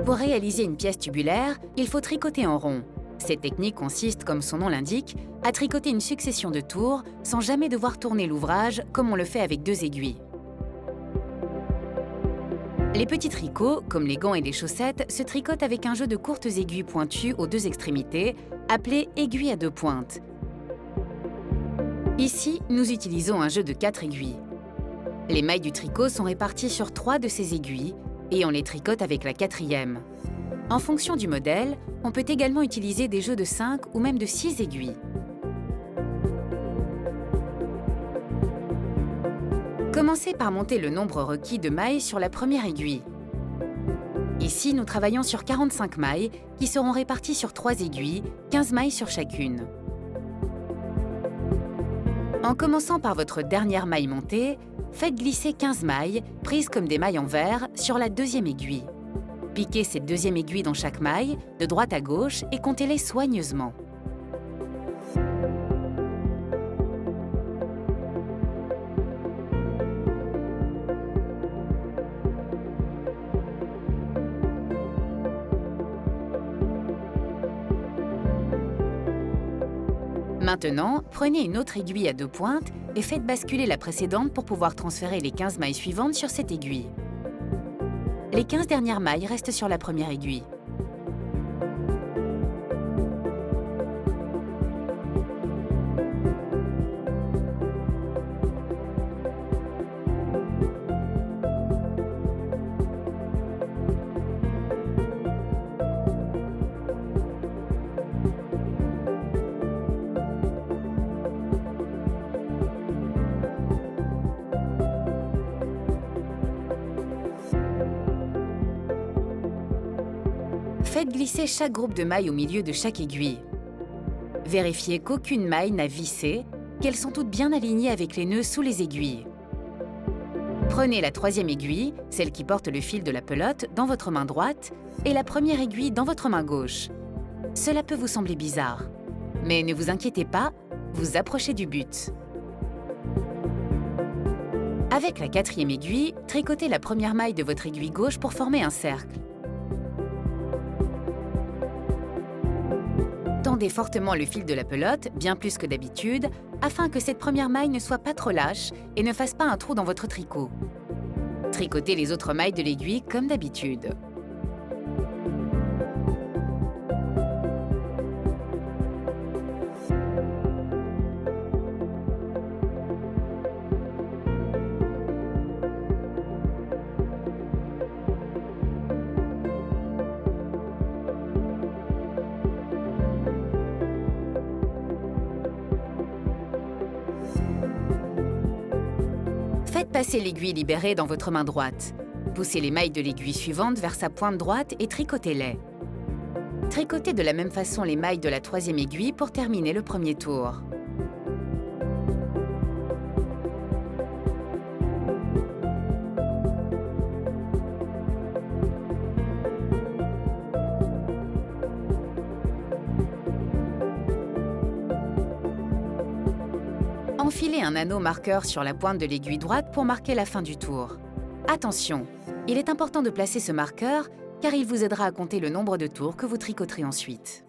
Pour réaliser une pièce tubulaire, il faut tricoter en rond. Cette technique consiste, comme son nom l'indique, à tricoter une succession de tours sans jamais devoir tourner l'ouvrage comme on le fait avec 2 aiguilles. Les petits tricots, comme les gants et les chaussettes, se tricotent avec un jeu de courtes aiguilles pointues aux 2 extrémités, appelé aiguille à 2 pointes. Ici, nous utilisons un jeu de 4 aiguilles. Les mailles du tricot sont réparties sur 3 de ces aiguilles et on les tricote avec la 4e. En fonction du modèle, on peut également utiliser des jeux de 5 ou même de 6 aiguilles. Commencez par monter le nombre requis de mailles sur la première aiguille. Ici, nous travaillons sur 45 mailles qui seront réparties sur 3 aiguilles, 15 mailles sur chacune. En commençant par votre dernière maille montée, faites glisser 15 mailles, prises comme des mailles en verre, sur la 2e aiguille. Piquez cette 2e aiguille dans chaque maille, de droite à gauche, et comptez-les soigneusement. Maintenant, prenez une autre aiguille à 2 pointes et faites basculer la précédente pour pouvoir transférer les 15 mailles suivantes sur cette aiguille. Les 15 dernières mailles restent sur la première aiguille. Faites glisser chaque groupe de mailles au milieu de chaque aiguille. Vérifiez qu'aucune maille n'a vissé, qu'elles sont toutes bien alignées avec les nœuds sous les aiguilles. Prenez la 3e aiguille, celle qui porte le fil de la pelote, dans votre main droite et la première aiguille dans votre main gauche. Cela peut vous sembler bizarre, mais ne vous inquiétez pas, vous approchez du but. Avec la 4e aiguille, tricotez la première maille de votre aiguille gauche pour former un cercle. Tendez fortement le fil de la pelote, bien plus que d'habitude, afin que cette première maille ne soit pas trop lâche et ne fasse pas un trou dans votre tricot. Tricotez les autres mailles de l'aiguille comme d'habitude. Faites passer l'aiguille libérée dans votre main droite. Poussez les mailles de l'aiguille suivante vers sa pointe droite et tricotez-les. Tricotez de la même façon les mailles de la 3e aiguille pour terminer le premier tour. Enfilez un anneau marqueur sur la pointe de l'aiguille droite pour marquer la fin du tour. Attention, il est important de placer ce marqueur car il vous aidera à compter le nombre de tours que vous tricoterez ensuite.